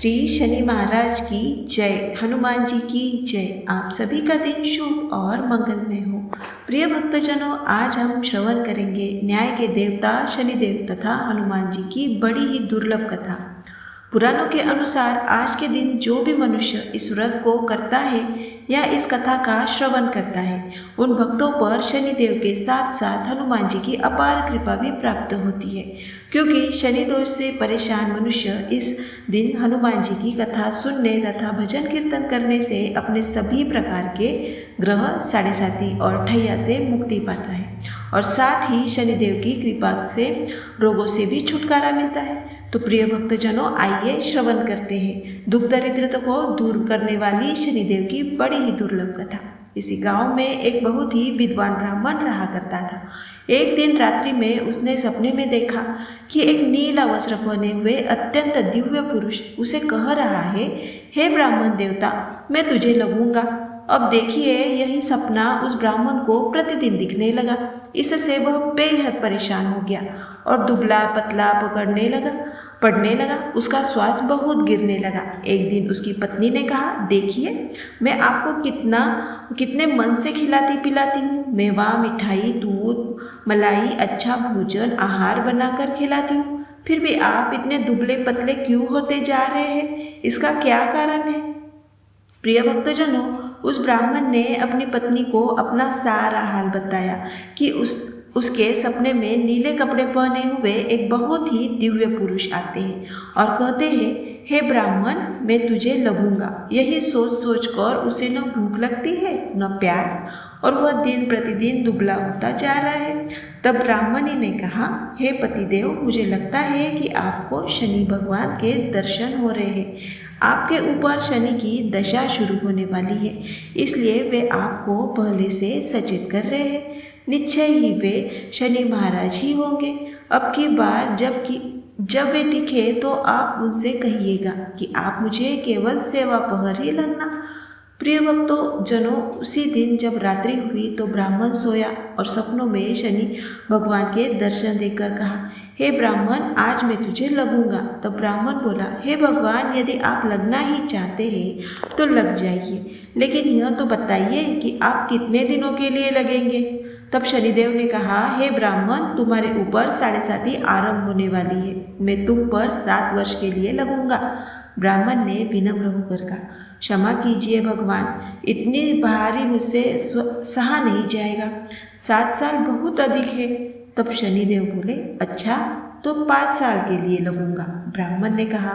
श्री शनि महाराज की जय, हनुमान जी की जय। आप सभी का दिन शुभ और मंगलमय हो। प्रिय भक्तजनों, आज हम श्रवण करेंगे न्याय के देवता शनिदेव तथा हनुमान जी की बड़ी ही दुर्लभ कथा। पुराणों के अनुसार आज के दिन जो भी मनुष्य इस व्रत को करता है या इस कथा का श्रवण करता है, उन भक्तों पर शनिदेव के साथ साथ हनुमान जी की अपार कृपा भी प्राप्त होती है, क्योंकि शनि दोष से परेशान मनुष्य इस दिन हनुमान जी की कथा सुनने तथा भजन कीर्तन करने से अपने सभी प्रकार के ग्रह, साढ़ेसाती और ठैया से मुक्ति पाता है और साथ ही शनिदेव की कृपा से रोगों से भी छुटकारा मिलता है। तो प्रिय भक्तजनों, आइए श्रवण करते हैं दुख दरिद्रता को दूर करने वाली शनिदेव की बड़ी ही दुर्लभ कथा। इसी गांव में एक बहुत ही विद्वान ब्राह्मण रहा करता था। एक दिन रात्रि में उसने सपने में देखा कि एक नीला वस्त्र पहने हुए अत्यंत दिव्य पुरुष उसे कह रहा है, हे ब्राह्मण देवता, मैं तुझे लगूंगा। अब देखिए, यही सपना उस ब्राह्मण को प्रतिदिन दिखने लगा। इससे वह बेहद परेशान हो गया और दुबला पतला पड़ने लगा। उसका श्वास बहुत गिरने लगा। एक दिन उसकी पत्नी ने कहा, देखिए, मैं आपको कितने मन से खिलाती पिलाती हूँ। मेवा, मिठाई, दूध, मलाई, अच्छा भोजन, आहार बनाकर खिलाती हूँ, फिर भी आप इतने दुबले पतले क्यों होते जा रहे हैं? इसका क्या कारण है? प्रिय भक्तजनों, उस ब्राह्मण ने अपनी पत्नी को अपना सारा हाल बताया कि उसके सपने में नीले कपड़े पहने हुए एक बहुत ही दिव्य पुरुष आते हैं और कहते हैं, हे ब्राह्मण, मैं तुझे लगूंगा। यही सोच सोच कर उसे न भूख लगती है न प्यास, और वह दिन प्रतिदिन दुबला होता जा रहा है। तब ब्राह्मणी ने कहा, हे पतिदेव, मुझे लगता है कि आपको शनि भगवान के दर्शन हो रहे हैं। आपके ऊपर शनि की दशा शुरू होने वाली है, इसलिए वे आपको पहले से सचेत कर रहे हैं। निश्चय ही वे शनि महाराज ही होंगे। अब की बार जब वे दिखे तो आप उनसे कहिएगा कि आप मुझे केवल सेवा पहर ही लगना। प्रिय भक्तों जनों, उसी दिन जब रात्रि हुई तो ब्राह्मण सोया और सपनों में शनि भगवान के दर्शन देकर कहा, हे ब्राह्मण, आज मैं तुझे लगूंगा। तब ब्राह्मण बोला, हे भगवान, यदि आप लगना ही चाहते हैं तो लग जाइए, लेकिन यह तो बताइए कि आप कितने दिनों के लिए लगेंगे। तब शनिदेव ने कहा, हे ब्राह्मण, तुम्हारे ऊपर साढ़ेसाती आरंभ होने वाली है। मैं तुम पर 7 वर्ष के लिए लगूंगा। ब्राह्मण ने विनम्र होकर कहा, क्षमा कीजिए भगवान, इतनी भारी मुझसे सहा नहीं जाएगा। 7 साल बहुत अधिक है। तब शनिदेव बोले, अच्छा, तो 5 साल के लिए लगूंगा। ब्राह्मण ने कहा,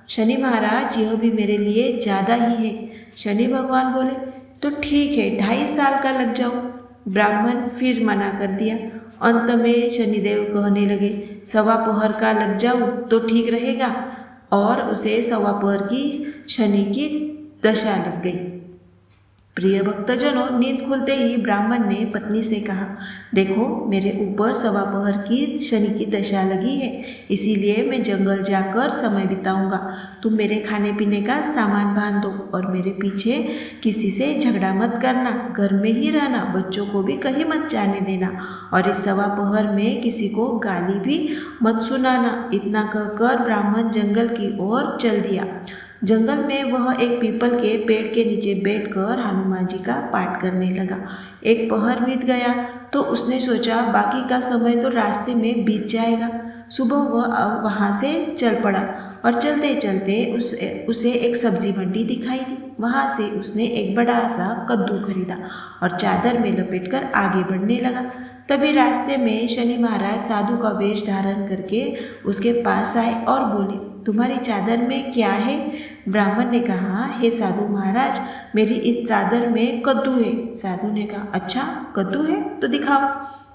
शनि महाराज, यह भी मेरे लिए ज़्यादा ही है। शनि भगवान बोले, तो ठीक है, 2.5 साल का लग जाओ। ब्राह्मण फिर मना कर दिया। अंत में शनिदेव कहने लगे, 1.25 पहर का लग जाऊं तो ठीक रहेगा, और उसे 1.25 पहर की शनि की दशा लग गई। प्रिय भक्तजनों, नींद खुलते ही ब्राह्मण ने पत्नी से कहा, देखो, मेरे ऊपर 1.25 पहर की शनि की दशा लगी है, इसीलिए मैं जंगल जाकर समय बिताऊंगा। तुम मेरे खाने पीने का सामान बांध दो और मेरे पीछे किसी से झगड़ा मत करना। घर में ही रहना, बच्चों को भी कहीं मत जाने देना, और इस 1.25 पहर में किसी को गाली भी मत सुनाना। इतना कहकर ब्राह्मण जंगल की ओर चल दिया। जंगल में वह एक पीपल के पेड़ के नीचे बैठकर हनुमान जी का पाठ करने लगा। 1 पहर बीत गया तो उसने सोचा, बाकी का समय तो रास्ते में बीत जाएगा। सुबह वह वहाँ से चल पड़ा और चलते चलते उसे एक सब्जी मंडी दिखाई दी। वहाँ से उसने एक बड़ा सा कद्दू खरीदा और चादर में लपेटकर आगे बढ़ने लगा। तभी रास्ते में शनि महाराज साधु का वेश धारण करके उसके पास आए और बोले, तुम्हारी चादर में क्या है? ब्राह्मण ने कहा, हे साधु महाराज, मेरी इस चादर में कद्दू है। साधु ने कहा, अच्छा, कद्दू है तो दिखाओ।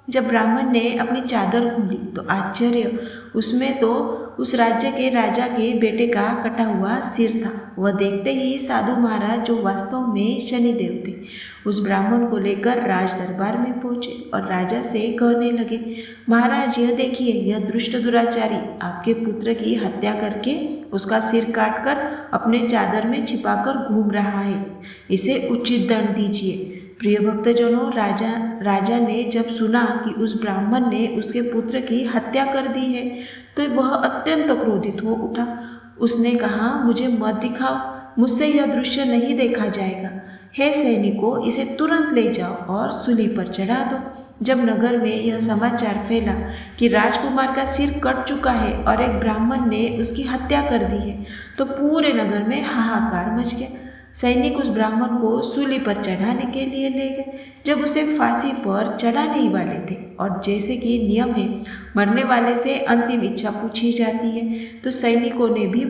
जब ब्राह्मण ने अपनी चादर खोली तो आश्चर्य, उसमें तो उस राज्य के राजा के बेटे का कटा हुआ सिर था। वह देखते ही साधु महाराज, जो वास्तव में शनिदेव थे, उस ब्राह्मण को लेकर राज दरबार में पहुंचे और राजा से कहने लगे, महाराज, यह देखिए, यह दुष्ट दुराचारी आपके पुत्र की हत्या करके उसका सिर काटकर अपने चादर में छिपाकर घूम रहा है। इसे उचित दंड दीजिए। प्रिय भक्तजनों, राजा ने जब सुना कि उस ब्राह्मण ने उसके पुत्र की हत्या कर दी है तो वह अत्यंत क्रोधित हो उठा। उसने कहा, मुझे मत दिखाओ, मुझसे यह दृश्य नहीं देखा जाएगा। हे सैनिकों, इसे तुरंत ले जाओ और सूली पर चढ़ा दो। जब नगर में यह समाचार फैला कि राजकुमार का सिर कट चुका है और एक ब्राह्मण ने उसकी हत्या कर दी है, तो पूरे नगर में हाहाकार मच गया। सैनिक उस ब्राह्मण को सूली पर चढ़ाने के लिए ले गए। जब उसे फांसी पर चढ़ाने ही वाले थे और जैसे कि नियम है मरने वाले से अंतिम इच्छा पूछी जाती है, तो सैनिकों ने भी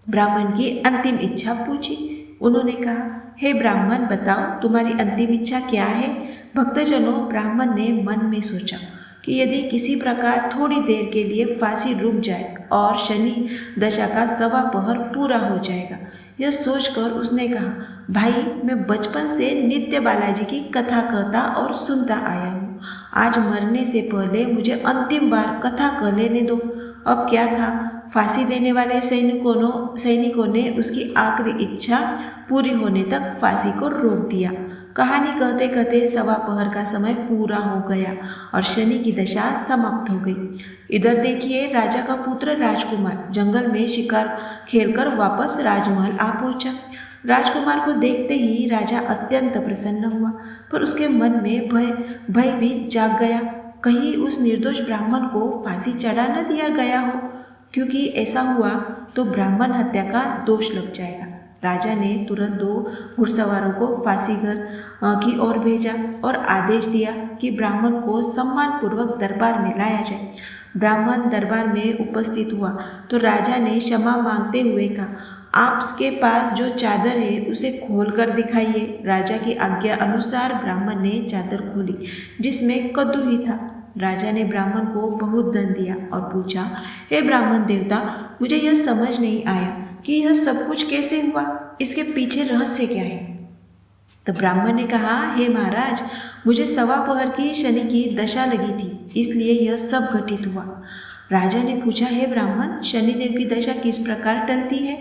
ब्राह्मण की अंतिम इच्छा पूछी। उन्होंने कहा, हे ब्राह्मण, बताओ तुम्हारी अंतिम इच्छा क्या है? भक्तजनों, ब्राह्मण ने मन में सोचा कि यदि किसी प्रकार थोड़ी देर के लिए फांसी रुक जाए और शनि दशा का 1.25 पहर पूरा हो जाएगा। यह सोचकर उसने कहा, भाई, मैं बचपन से नित्य बालाजी की कथा कहता और सुनता आया हूँ। आज मरने से पहले मुझे अंतिम बार कथा कह लेने दो। अब क्या था, फांसी देने वाले सैनिकों ने उसकी आखिरी इच्छा पूरी होने तक फांसी को रोक दिया। कहानी कहते कहते 1.25 पहर का समय पूरा हो गया और शनि की दशा समाप्त हो गई। इधर देखिए, राजा का पुत्र राजकुमार जंगल में शिकार खेलकर वापस राजमहल आ पहुंचा। राजकुमार को देखते ही राजा अत्यंत प्रसन्न हुआ, पर उसके मन में भय भी जाग गया। कहीं उस निर्दोष ब्राह्मण को फांसी चढ़ा न दिया गया हो, क्योंकि ऐसा हुआ तो ब्राह्मण हत्या का दोष लग जाएगा। राजा ने तुरंत 2 घुड़सवारों को फांसी घर की ओर भेजा और आदेश दिया कि ब्राह्मण को सम्मानपूर्वक दरबार में लाया जाए। ब्राह्मण दरबार में उपस्थित हुआ तो राजा ने क्षमा मांगते हुए कहा, आपके पास जो चादर है उसे खोल कर दिखाइए। राजा की आज्ञा अनुसार ब्राह्मण ने चादर खोली, जिसमें कद्दू ही था। राजा ने ब्राह्मण को बहुत धन दिया और पूछा, हे ब्राह्मण देवता, मुझे यह समझ नहीं आया कि यह सब कुछ कैसे हुआ, इसके पीछे रहस्य क्या है? तब ब्राह्मण ने कहा, हे महाराज, मुझे 1.25 पहर की शनि की दशा लगी थी, इसलिए यह सब घटित हुआ। राजा ने पूछा, हे ब्राह्मण, शनिदेव की दशा किस प्रकार टलती है?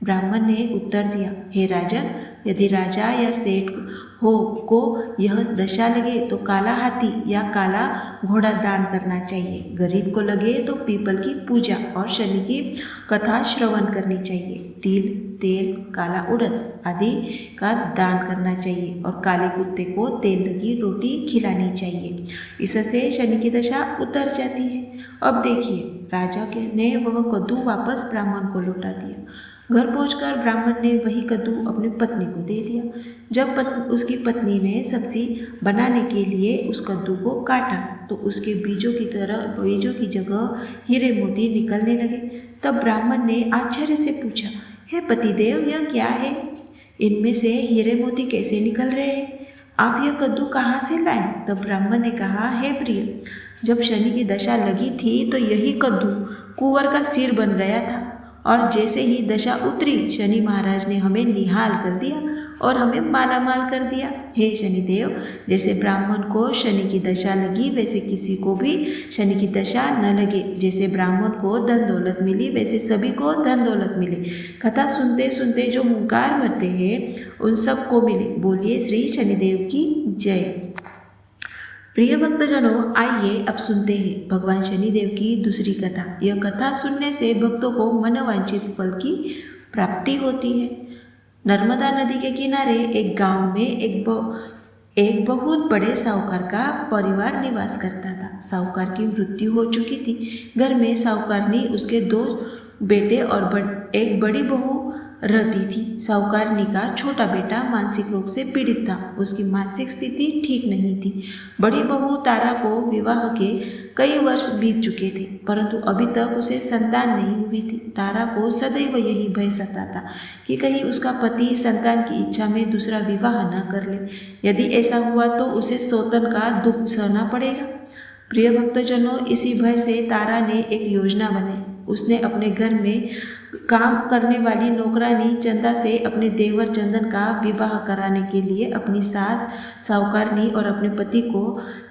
ब्राह्मण ने उत्तर दिया, हे राजन, यदि राजा या सेठ को यह दशा लगे तो काला हाथी या काला घोड़ा दान करना चाहिए। गरीब को लगे तो पीपल की पूजा और शनि की कथा श्रवण करनी चाहिए। तिल, तेल, काला उड़द आदि का दान करना चाहिए और काले कुत्ते को तेल लगी रोटी खिलानी चाहिए। इससे शनि की दशा उतर जाती है। अब देखिए, राजा ने वह कद्दू वापस ब्राह्मण को लौटा दिया। घर पहुंचकर ब्राह्मण ने वही कद्दू अपनी पत्नी को दे दिया। जब उसकी पत्नी ने सब्जी बनाने के लिए उस कद्दू को काटा तो उसके बीजों की जगह हीरे मोती निकलने लगे। तब ब्राह्मण ने आश्चर्य से पूछा, हे पतिदेव, यह क्या है? इनमें से हीरे मोती कैसे निकल रहे हैं? आप यह कद्दू कहाँ से लाए? तब ब्राह्मण ने कहा, हे प्रिय, जब शनि की दशा लगी थी तो यही कद्दू कुंवर का सिर बन गया था और जैसे ही दशा उतरी, शनि महाराज ने हमें निहाल कर दिया और हमें मालामाल कर दिया। हे शनिदेव, जैसे ब्राह्मण को शनि की दशा लगी वैसे किसी को भी शनि की दशा न लगे। जैसे ब्राह्मण को धन दौलत मिली वैसे सभी को धन दौलत मिले। कथा सुनते सुनते जो हुंकार भरते हैं उन सब को मिले। बोलिए श्री शनिदेव की जय। प्रिय भक्तजनों, आइए अब सुनते हैं भगवान शनिदेव की दूसरी कथा। यह कथा सुनने से भक्तों को मनोवांछित फल की प्राप्ति होती है। नर्मदा नदी के किनारे एक गांव में एक बहुत बड़े साहूकार का परिवार निवास करता था। साहूकार की मृत्यु हो चुकी थी। घर में साहूकारनी, उसके 2 बेटे और एक बड़ी बहू रहती थी। साहूकारनी का छोटा बेटा मानसिक रोग से पीड़ित था। उसकी मानसिक स्थिति ठीक नहीं थी। बड़ी बहू तारा को विवाह के कई वर्ष बीत चुके थे, परंतु अभी तक उसे संतान नहीं हुई थी। तारा को सदैव यही भय सताता कि कहीं उसका पति संतान की इच्छा में दूसरा विवाह न कर ले। यदि ऐसा हुआ तो उसे सौतन का दुख सहना पड़ेगा। प्रिय भक्तजनों, इसी भय से तारा ने एक योजना बनाई। उसने अपने घर में काम करने वाली नौकरानी चंदा से अपने देवर चंदन का विवाह कराने के लिए अपनी सास साहूकारनी और अपने पति को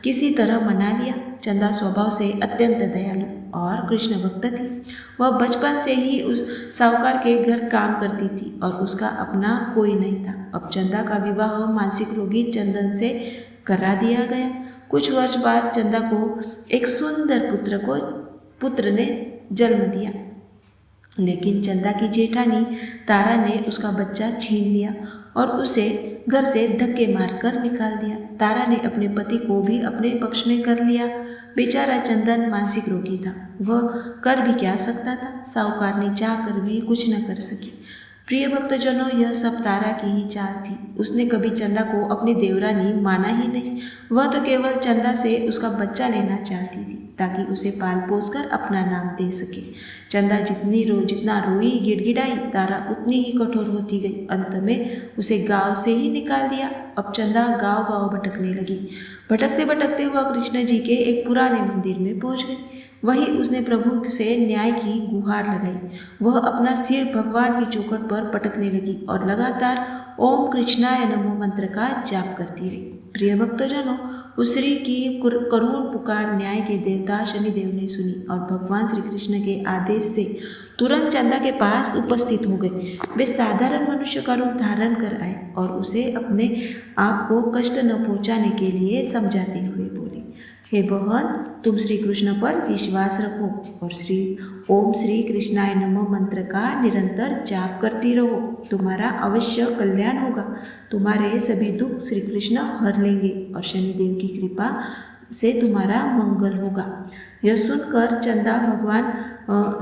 किसी तरह मना लिया। चंदा स्वभाव से अत्यंत दयालु और कृष्ण भक्त थी। वह बचपन से ही उस साहूकार के घर काम करती थी और उसका अपना कोई नहीं था। अब चंदा का विवाह मानसिक रोगी चंदन से करा दिया गया। कुछ वर्ष बाद चंदा को एक सुंदर पुत्र ने जन्म दिया। लेकिन चंदा की जेठानी तारा ने उसका बच्चा छीन लिया और उसे घर से धक्के मारकर निकाल दिया। तारा ने अपने पति को भी अपने पक्ष में कर लिया। बेचारा चंदन मानसिक रोगी था, वह कर भी क्या सकता था। साहूकारनी चाह कर भी कुछ न कर सकी। प्रिय भक्तजनों, यह सब तारा की ही चाल थी। उसने कभी चंदा को अपनी देवरानी माना ही नहीं। वह तो केवल चंदा से उसका बच्चा लेना चाहती थी ताकि उसे पाल पोस कर अपना नाम दे सके। चंदा जितना रोई गिड़गिड़ाई, तारा उतनी ही कठोर होती गई। अंत में उसे गांव से ही निकाल दिया। अब चंदा गांव गांव भटकने लगी। भटकते भटकते वह कृष्ण जी के एक पुराने मंदिर में पहुंच गई। वही उसने प्रभु से न्याय की गुहार लगाई। वह अपना सिर भगवान की चौखट पर पटकने लगी और लगातार ओम कृष्णाय नमो मंत्र का जाप करती रही। प्रिय भक्तजनों, उस स्त्री की करुण पुकार न्याय के देवता शनिदेव ने सुनी और भगवान श्री कृष्ण के आदेश से तुरंत चंदा के पास उपस्थित हो गए। वे साधारण मनुष्य का रूप धारण कर आए और उसे अपने आप को कष्ट न पहुंचाने के लिए समझाते हुए बोले, हे बहन, तुम श्री कृष्ण पर विश्वास रखो और ओम श्री कृष्णाय नमः मंत्र का निरंतर जाप करती रहो। तुम्हारा अवश्य कल्याण होगा। तुम्हारे सभी दुख श्री कृष्ण हर लेंगे और शनिदेव की कृपा से तुम्हारा मंगल होगा। यह सुनकर चंदा भगवान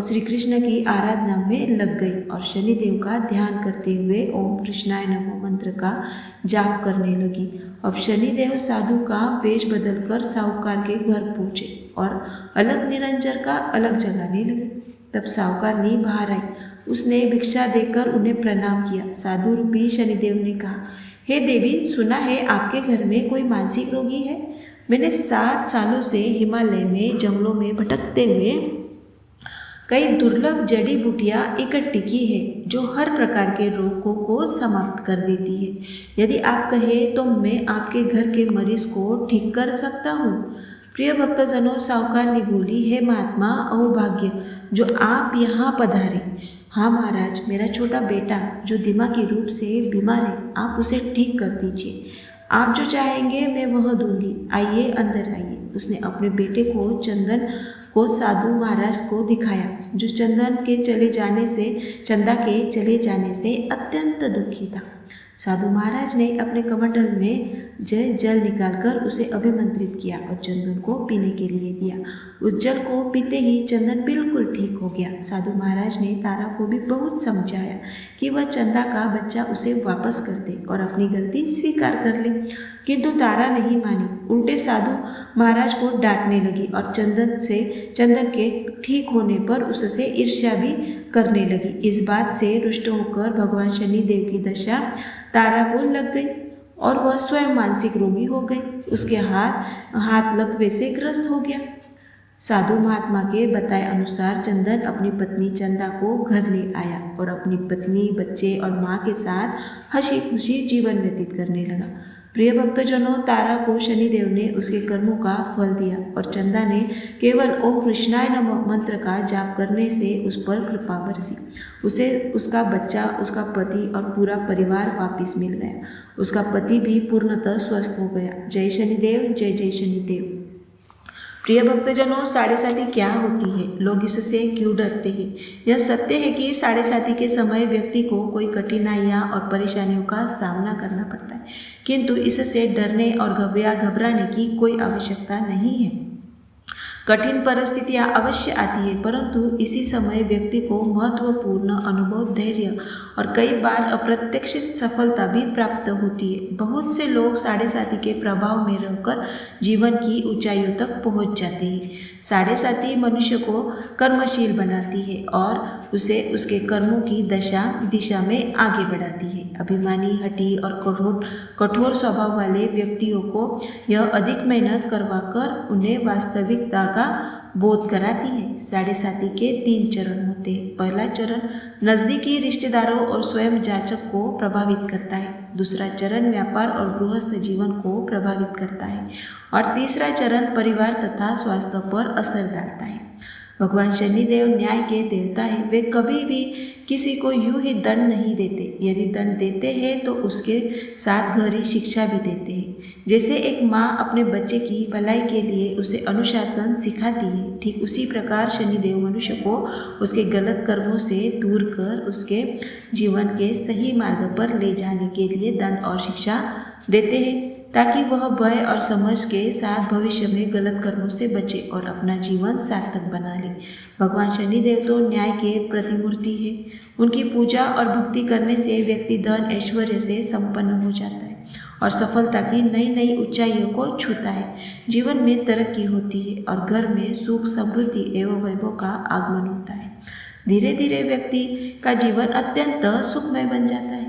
श्री कृष्ण की आराधना में लग गई और शनिदेव का ध्यान करते हुए ओम कृष्णाय नमः मंत्र का जाप करने लगी। अब शनिदेव साधु का वेश बदलकर साहूकार के घर पहुंचे और अलग निरंजन का अलग जगाने लगे। तब साहूकारनी बाहर आई। उसने भिक्षा देकर उन्हें प्रणाम किया। साधु रूपी शनिदेव ने कहा, हे देवी, सुना है आपके घर में कोई मानसिक रोगी है। मैंने 7 सालों से हिमालय में जंगलों में भटकते हुए कई दुर्लभ जड़ी बूटियाँ इकट्ठी की है जो हर प्रकार के रोगों को समाप्त कर देती है। यदि आप कहें तो मैं आपके घर के मरीज को ठीक कर सकता हूँ। प्रिय भक्तजनों, साहूकारनी बोली, हे महात्मा, अहोभाग्य जो आप यहाँ पधारे। हाँ महाराज, मेरा छोटा बेटा जो दिमागी रूप से बीमार है, आप उसे ठीक कर दीजिए। आप जो चाहेंगे मैं वह दूंगी। आइए, अंदर आइए। उसने अपने बेटे को चंदन को साधु महाराज को दिखाया, जो चंदा के चले जाने से अत्यंत दुखी था। साधु महाराज ने अपने कमंडल में जल निकालकर उसे अभिमंत्रित किया और चंदन को पीने के लिए दिया। उस जल को पीते ही चंदन बिल्कुल ठीक हो गया। साधु महाराज ने तारा को भी बहुत समझाया कि वह चंदा का बच्चा उसे वापस कर दे और अपनी गलती स्वीकार कर ले, किंतु तारा नहीं मानी। उल्टे साधु महाराज को डांटने लगी और चंदन के ठीक होने पर उससे ईर्ष्या भी करने लगी। इस बात से रुष्ट होकर भगवान शनिदेव की दशा तारा को लग गई और वह स्वयं मानसिक रोगी हो गई। उसके हाथ लकवे से ग्रस्त हो गया। साधु महात्मा के बताए अनुसार चंदन अपनी पत्नी चंदा को घर ले आया और अपनी पत्नी, बच्चे और माँ के साथ हंसी खुशी जीवन व्यतीत करने लगा। प्रिय भक्तजनों, तारा को शनिदेव ने उसके कर्मों का फल दिया और चंदा ने केवल ओम कृष्णाय नमः मंत्र का जाप करने से उस पर कृपा बरसी। उसे उसका बच्चा, उसका पति और पूरा परिवार वापस मिल गया। उसका पति भी पूर्णतः स्वस्थ हो गया। जय शनिदेव, जय जय शनिदेव। प्रिय भक्तजनों, साढ़े साती क्या होती है? लोग इससे क्यों डरते हैं? यह सत्य है कि साढ़े साती के समय व्यक्ति को कोई कठिनाइयाँ और परेशानियों का सामना करना पड़ता है, किंतु इससे डरने और घबराने की कोई आवश्यकता नहीं है। कठिन परिस्थितियाँ अवश्य आती है, परंतु इसी समय व्यक्ति को महत्वपूर्ण अनुभव, धैर्य और कई बार अप्रत्याशित सफलता भी प्राप्त होती है। बहुत से लोग साढ़े साती के प्रभाव में रहकर जीवन की ऊंचाइयों तक पहुंच जाते हैं। साढ़े साती मनुष्य को कर्मशील बनाती है और उसे उसके कर्मों की दिशा में आगे बढ़ाती है। अभिमानी, हठी और कठोर स्वभाव वाले व्यक्तियों को यह अधिक मेहनत करवाकर उन्हें वास्तविकता का बोध कराती है। साढ़े साती के 3 चरण होते हैं। पहला चरण नज़दीकी रिश्तेदारों और स्वयं जाचक को प्रभावित करता है। दूसरा चरण व्यापार और गृहस्थ जीवन को प्रभावित करता है और तीसरा चरण परिवार तथा स्वास्थ्य पर असर डालता है। भगवान शनिदेव न्याय के देवता हैं। वे कभी भी किसी को यूं ही दंड नहीं देते। यदि दंड देते हैं तो उसके साथ गहरी शिक्षा भी देते हैं। जैसे एक माँ अपने बच्चे की भलाई के लिए उसे अनुशासन सिखाती है, ठीक उसी प्रकार शनिदेव मनुष्य को उसके गलत कर्मों से दूर कर उसके जीवन के सही मार्ग पर ले जाने के लिए दंड और शिक्षा देते हैं, ताकि वह भय और समझ के साथ भविष्य में गलत कर्मों से बचे और अपना जीवन सार्थक बना ले। भगवान शनिदेव तो न्याय के प्रतिमूर्ति है। उनकी पूजा और भक्ति करने से व्यक्ति धन ऐश्वर्य से संपन्न हो जाता है और सफलता की नई नई ऊंचाइयों को छूता है। जीवन में तरक्की होती है और घर में सुख, समृद्धि एवं वैभव का आगमन होता है। धीरे धीरे व्यक्ति का जीवन अत्यंत सुखमय बन जाता है।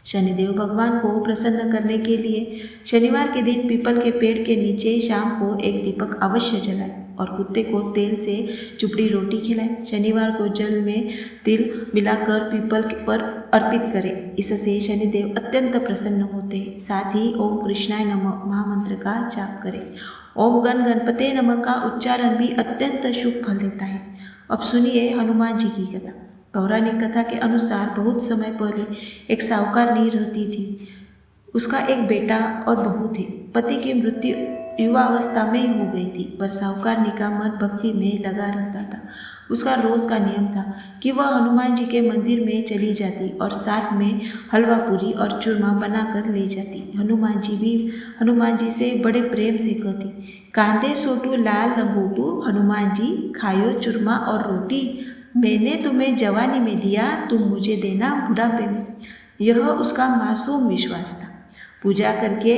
शनिदेव भगवान को प्रसन्न करने के लिए शनिवार के दिन पीपल के पेड़ के नीचे शाम को एक दीपक अवश्य जलाएं और कुत्ते को तेल से चुपड़ी रोटी खिलाएं। शनिवार को जल में तिल मिलाकर पीपल पर अर्पित करें। इससे शनिदेव अत्यंत प्रसन्न होते हैं। साथ ही ओम कृष्णाय नमः महामंत्र का जाप करें। ओम गण गणपते नमः का उच्चारण भी अत्यंत शुभ फल देता है। अब सुनिए हनुमान जी की कथा। पौराणिक कथा के अनुसार बहुत समय पहले एक साहूकारनी रहती थी। उसका एक बेटा और बहू थे। पति की मृत्यु युवावस्था में हो गई थी, पर साहूकारनी का मन भक्ति में लगा रहता था। उसका रोज का नियम था कि वह हनुमान जी के मंदिर में चली जाती और साथ में हलवा पूरी और चूरमा बनाकर ले जाती। हनुमान जी से बड़े प्रेम से कहती, कांदे सोटू लाल लंगोटू, हनुमान जी खायो चूरमा और रोटी। मैंने तुम्हें जवानी में दिया, तुम मुझे देना बुढ़ापे में। यह उसका मासूम विश्वास था। पूजा करके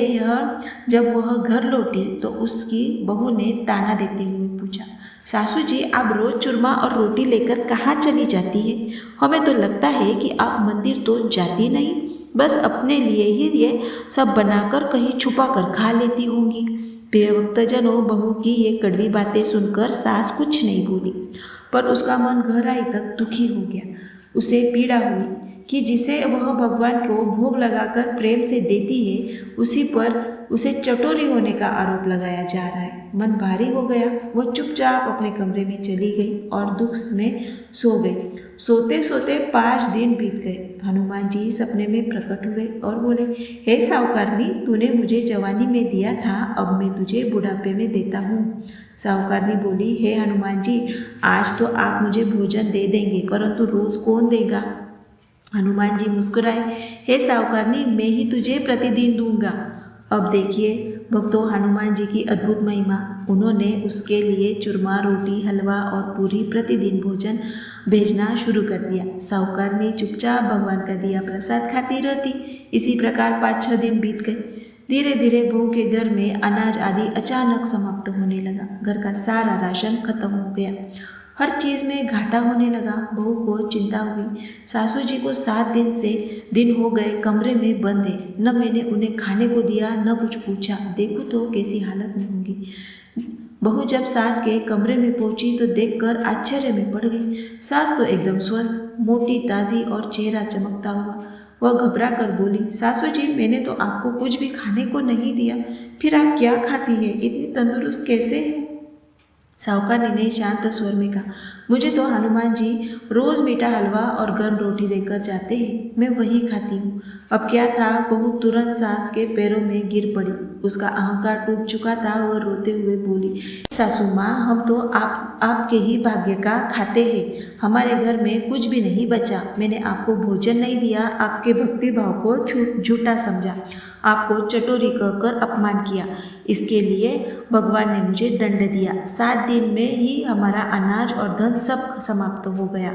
जब वह घर लौटी तो उसकी बहू ने ताना देते हुए पूछा, सासू जी आप रोज चूरमा और रोटी लेकर कहाँ चली जाती है? हमें तो लगता है कि आप मंदिर तो जाती नहीं, बस अपने लिए ही ये सब बनाकर कहीं छुपा कर खा लेती होंगी। प्रिय भक्तजनों, बहू की ये कड़वी बातें सुनकर सास कुछ नहीं बोली, पर उसका मन गहराई तक दुखी हो गया। उसे पीड़ा हुई कि जिसे वह भगवान को भोग लगाकर प्रेम से देती है, उसी पर उसे चटोरी होने का आरोप लगाया जा रहा है। मन भारी हो गया। वह चुपचाप अपने कमरे में चली गई और दुख में सो गई। सोते सोते 5 दिन बीत गए। हनुमान जी सपने में प्रकट हुए और बोले, हे साहूकारनी, तूने मुझे जवानी में दिया था, अब मैं तुझे बुढ़ापे में देता हूँ। साहूकारनी बोली, हे हनुमान जी, आज तो आप मुझे भोजन दे देंगे, परंतु रोज कौन देगा? हनुमान जी मुस्कुराए, हे साहूकारनी, मैं ही तुझे प्रतिदिन दूंगा। अब देखिए भक्तों हनुमान जी की अद्भुत महिमा। उन्होंने उसके लिए चूरमा, रोटी, हलवा और पूरी प्रतिदिन भोजन भेजना शुरू कर दिया। साहूकारनी चुपचाप भगवान का दिया प्रसाद खाती रहती। इसी प्रकार 5-6 दिन बीत गए। धीरे धीरे बहू के घर में अनाज आदि अचानक समाप्त होने लगा। घर का सारा राशन खत्म हो गया। हर चीज़ में घाटा होने लगा। बहू को चिंता हुई। सासू जी को 7 दिन हो गए कमरे में बंद है। न मैंने उन्हें खाने को दिया, न कुछ पूछा। देखो तो कैसी हालत में होंगी। बहू जब सास के कमरे में पहुंची तो देखकर आश्चर्य में पड़ गई। सास तो एकदम स्वस्थ, मोटी, ताज़ी और चेहरा चमकता हुआ। वह घबरा कर बोली, सासू जी, मैंने तो आपको कुछ भी खाने को नहीं दिया, फिर आप क्या खाती हैं? इतनी तंदुरुस्त कैसे हैं? साहूकारनी ने शांत स्वर में कहा, मुझे तो हनुमान जी रोज मीठा हलवा और गर्म रोटी देकर जाते हैं, मैं वही खाती हूँ। अब क्या था, बहू तुरंत सास के पैरों में गिर पड़ी। उसका अहंकार टूट चुका था। वह रोते हुए बोली, सासू माँ, हम तो आपके ही भाग्य का खाते हैं। हमारे घर में कुछ भी नहीं बचा। मैंने आपको भोजन नहीं दिया, आपके भक्ति भाव को झूठा समझा, आपको चटोरी कहकर अपमान किया। इसके लिए भगवान ने मुझे दंड दिया। 7 दिन में ही हमारा अनाज और धन सब समाप्त हो गया।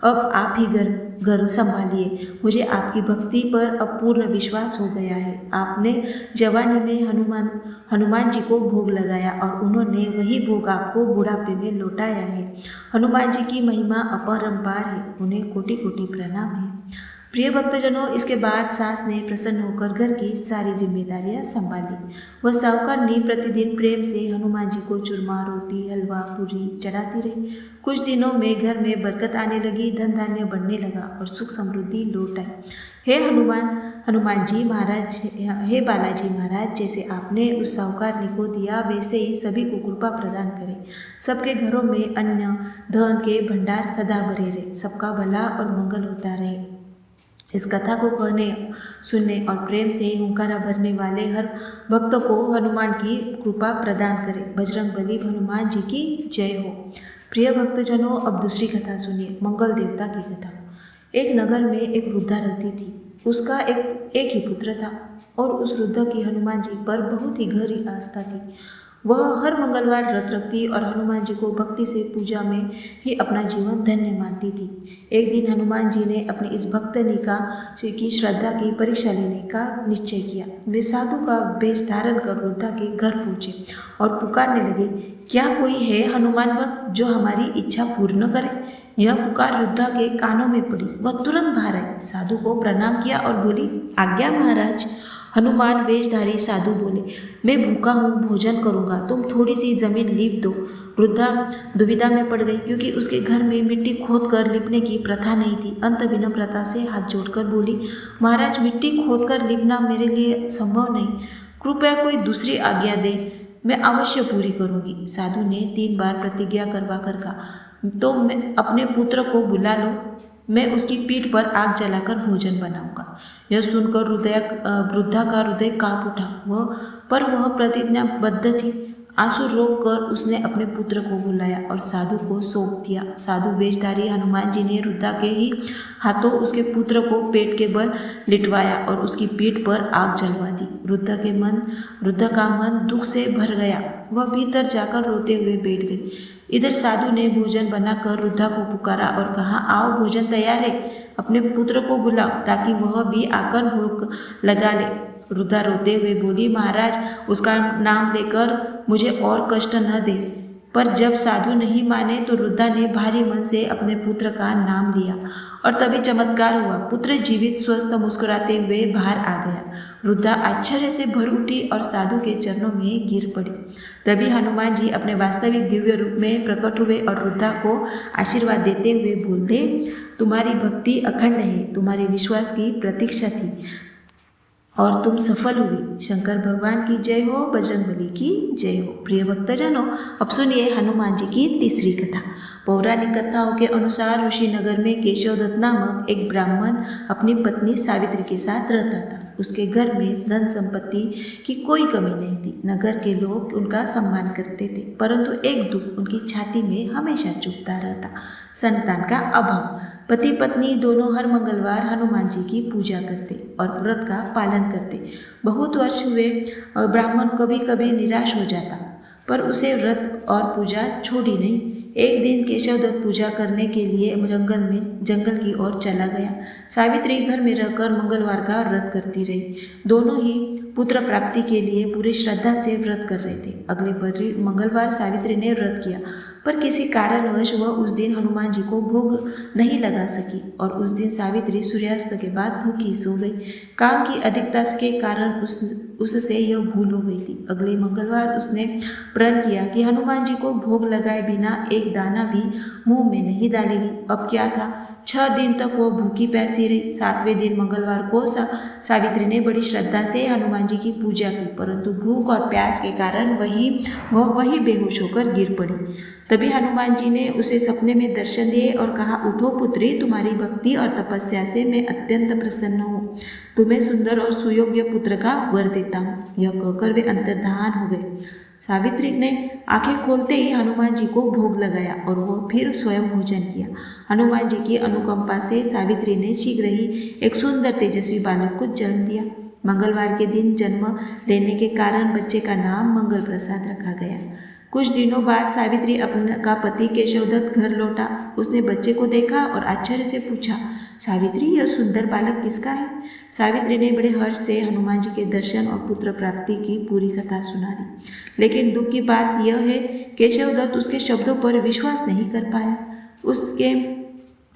अब आप ही घर संभालिए। मुझे आपकी भक्ति पर अब पूर्ण विश्वास हो गया है। आपने जवानी में हनुमान जी को भोग लगाया और उन्होंने वही भोग आपको बुढ़ापे में लौटाया है। हनुमान जी की महिमा अपरंपार है। उन्हें कोटि कोटि प्रणाम है। प्रिय भक्तजनों, इसके बाद सास ने प्रसन्न होकर घर की सारी जिम्मेदारियां संभाली। वह साहूकारनी प्रतिदिन प्रेम से हनुमान जी को चूरमा, रोटी, हलवा, पूरी चढ़ाती रही। कुछ दिनों में घर में बरकत आने लगी, धन धान्य बढ़ने लगा और सुख समृद्धि लौट आई। हे हनुमान जी महाराज, हे बालाजी महाराज, जैसे आपने उस साहूकारनी को दिया, वैसे ही सभी को कृपा प्रदान करें। सबके घरों में अन्न अन्न धन के भंडार सदा भरे रहे, सबका भला और मंगल होता रहे। इस कथा को कहने, सुनने और प्रेम से हुंकारा भरने वाले हर भक्त को हनुमान की कृपा प्रदान करे। बजरंगबली हनुमान जी की जय हो। प्रिय भक्तजनों, अब दूसरी कथा सुनिए, मंगल देवता की कथा। एक नगर में एक वृद्धा रहती थी। उसका एक ही पुत्र था और उस वृद्धा की हनुमान जी पर बहुत ही गहरी आस्था थी। वह हर मंगलवार व्रत रखती और हनुमान जी को भक्ति से पूजा में ही अपना जीवन धन्य मानती थी। एक दिन हनुमान जी ने अपनी इस भक्तनी की श्रद्धा की परीक्षा लेने का निश्चय किया। वे साधु का वेश धारण कर वृद्धा के घर पहुंचे और पुकारने लगे, क्या कोई है हनुमान भक्त जो हमारी इच्छा पूर्ण करे? यह पुकार वृद्धा के कानों में पड़ी। वह तुरंत बाहर आई, साधु को प्रणाम किया और बोली, आज्ञा महाराज। हनुमान वेशधारी साधु बोले, मैं भूखा हूँ, भोजन करूँगा, तुम थोड़ी सी जमीन लीप दो। वृद्धा दुविधा में पड़ गई क्योंकि उसके घर में मिट्टी खोद कर लिपने की प्रथा नहीं थी। अंत विनम्रता से हाथ जोड़कर बोली, महाराज, मिट्टी खोद कर लिपना मेरे लिए संभव नहीं, कृपया कोई दूसरी आज्ञा दे, मैं अवश्य पूरी करूँगी। साधु ने 3 बार प्रतिज्ञा करवा कर कहा, तो मैं अपने पुत्र को बुला लो, मैं उसकी पीठ पर आग जलाकर भोजन बनाऊंगा। यह सुनकर वृद्धा का हृदय कांप उठा। वह प्रतिज्ञाबद्ध थी। आंसू रोक कर उसने अपने पुत्र को बुलाया और साधु को सौंप दिया। साधु वेशधारी हनुमान जी ने वृद्धा के ही हाथों उसके पुत्र को पेट के बल लिटवाया और उसकी पीठ पर आग जलवा दी। वृद्धा का मन दुख से भर गया। वह भीतर जाकर रोते हुए बैठ गई। इधर साधु ने भोजन बनाकर वृद्धा को पुकारा और कहा, आओ, भोजन तैयार है, अपने पुत्र को बुलाओ ताकि वह भी आकर भूख लगा ले। वृद्धा रोते हुए बोली, महाराज, उसका नाम लेकर मुझे और कष्ट न दे। पर जब साधु नहीं माने तो वृद्धा ने भारी मन से अपने पुत्र का नाम लिया और तभी चमत्कार हुआ। पुत्र जीवित, स्वस्थ, मुस्कुराते हुए बाहर आ गया। वृद्धा आश्चर्य से भर उठी और साधु के चरणों में गिर पड़ी। तभी हनुमान जी अपने वास्तविक दिव्य रूप में प्रकट हुए और वृद्धा को आशीर्वाद देते हुए बोले, तुम्हारी भक्ति अखंड है, तुम्हारे विश्वास की प्रतीक्षा थी और तुम सफल हुई। शंकर भगवान की जय हो, बजरंगबली की जय हो। प्रिय भक्तजनों, अब सुनिए हनुमान जी की तीसरी कथा। पौराणिक कथाओं के अनुसार ऋषिनगर में केशवदत्त नामक एक ब्राह्मण अपनी पत्नी सावित्री के साथ रहता था। उसके घर में धन संपत्ति की कोई कमी नहीं थी। नगर के लोग उनका सम्मान करते थे, परंतु एक दुख उनकी छाती में हमेशा चुभता रहता, संतान का अभाव। पति पत्नी दोनों हर मंगलवार हनुमान जी की पूजा करते और व्रत का पालन करते। बहुत वर्ष हुए, ब्राह्मण कभी कभी निराश हो जाता, पर उसे व्रत और पूजा छोड़ी नहीं। एक दिन केशवदत्त पूजा करने के लिए जंगल की ओर चला गया। सावित्री घर में रहकर मंगलवार का व्रत करती रही। दोनों ही पुत्र प्राप्ति के लिए पूरी श्रद्धा से व्रत कर रहे थे। अगले मंगलवार सावित्री ने व्रत किया, पर किसी कारणवश वह उस दिन हनुमान जी को भोग नहीं लगा सकी और उस दिन सावित्री सूर्यास्त के बाद भूखी सो गई। काम की अधिकता के कारण उससे यह भूल हो गई थी। अगले मंगलवार उसने प्रण किया कि हनुमान जी को भोग लगाए बिना एक दाना भी मुंह में नहीं डालेगी। अब क्या था, 6 दिन तक वह भूखी प्यासी रही। 7वें दिन मंगलवार को सावित्री ने बड़ी श्रद्धा से हनुमान जी की पूजा की, परंतु भूख और प्यास के कारण वही बेहोश होकर गिर पड़ी। तभी हनुमान जी ने उसे सपने में दर्शन दिए और कहा, उठो पुत्री, तुम्हारी भक्ति और तपस्या से मैं अत्यंत प्रसन्न हूँ। तुम्हें सुंदर और सुयोग्य पुत्र का वर देता हूँ। यह कहकर वे अंतर्धान हो गए। सावित्री ने आंखें खोलते ही हनुमान जी को भोग लगाया और वह फिर स्वयं भोजन किया। हनुमान जी की अनुकंपा से सावित्री ने शीघ्र ही एक सुंदर तेजस्वी बालक को जन्म दिया। मंगलवार के दिन जन्म लेने के कारण बच्चे का नाम मंगल प्रसाद रखा गया। कुछ दिनों बाद सावित्री का पति केशवदत्त घर लौटा। उसने बच्चे को देखा और आश्चर्य से पूछा, सावित्री, यह सुंदर बालक किसका है? सावित्री ने बड़े हर्ष से हनुमान जी के दर्शन और पुत्र प्राप्ति की पूरी कथा सुना दी। लेकिन दुख की बात यह है, केशवदत्त उसके शब्दों पर विश्वास नहीं कर पाया। उसके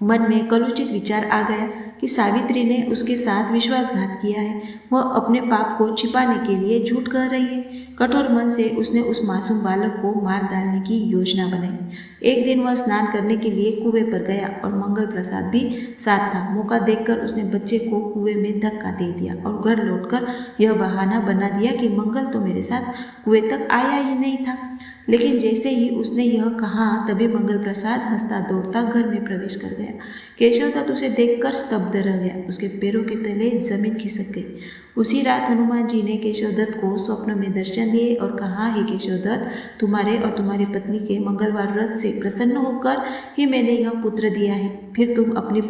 मन में कलुषित विचार आ गया कि सावित्री ने उसके साथ विश्वासघात किया है। वह अपने पाप को छिपाने के लिए झूठ कह रही है। कठोर मन से उसने उस मासूम बालक को मार डालने की योजना बनाई। एक दिन वह स्नान करने के लिए कुएं पर गया और मंगल प्रसाद भी साथ था। मौका देखकर उसने बच्चे को कुएं में धक्का दे दिया और घर लौटकर यह बहाना बना दिया कि मंगल तो मेरे साथ कुएं तक आया ही नहीं था। लेकिन जैसे ही उसने यह कहा तभी मंगल प्रसाद हंसता दौड़ता घर में प्रवेश कर गया। केशव दत्त उसे देखकर स्तब्ध रह गया। उसके पैरों के तले जमीन खिसक गई। उसी रात हनुमान जी ने केशव दत्त को स्वप्न में दर्शन दिए और कहा, हे केशव दत्त, तुम्हारे और तुम्हारी पत्नी के मंगलवार व्रत से प्रसन्न होकर ही मैंने यह पुत्र दिया है। फिर तुम अपनी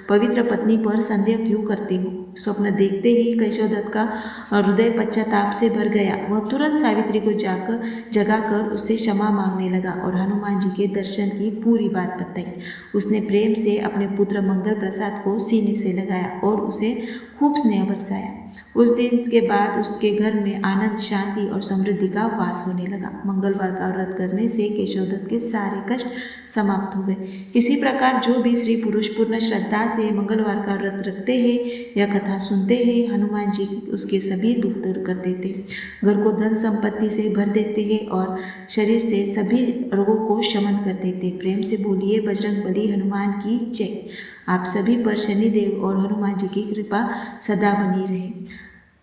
पवित्र पत्नी पर संदेह क्यों करते हो? स्वप्न देखते ही केशव दत्त का हृदय पश्चाताप से भर गया। वह तुरंत सावित्री को जगाकर उससे क्षमा मांगने लगा और हनुमान जी के दर्शन की पूरी बात बताई। उसने प्रेम से अपने पुत्र मंगल प्रसाद को सीने से लगाया और उसे खूब स्नेह बरसाया। उस दिन के बाद उसके घर में आनंद, शांति और समृद्धि का वास होने लगा। मंगलवार का व्रत करने से केशव दत्त के सारे कष्ट समाप्त हो गए। इसी प्रकार जो भी स्त्री पुरुष पूर्ण श्रद्धा से मंगलवार का व्रत रखते हैं या कथा सुनते हैं, हनुमान जी उसके सभी दुख दूर कर देते, घर को धन संपत्ति से भर देते हैं और शरीर से सभी रोगों को शमन कर देते। प्रेम से बोलिए बजरंगबली हनुमान की जय। आप सभी पर शनिदेव और हनुमान जी की कृपा सदा बनी रहे।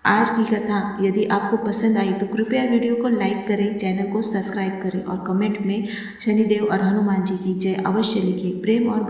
आज की कथा यदि आपको पसंद आई तो कृपया वीडियो को लाइक करें, चैनल को सब्सक्राइब करें और कमेंट में शनिदेव और हनुमान जी की जय अवश्य लिखें। प्रेम और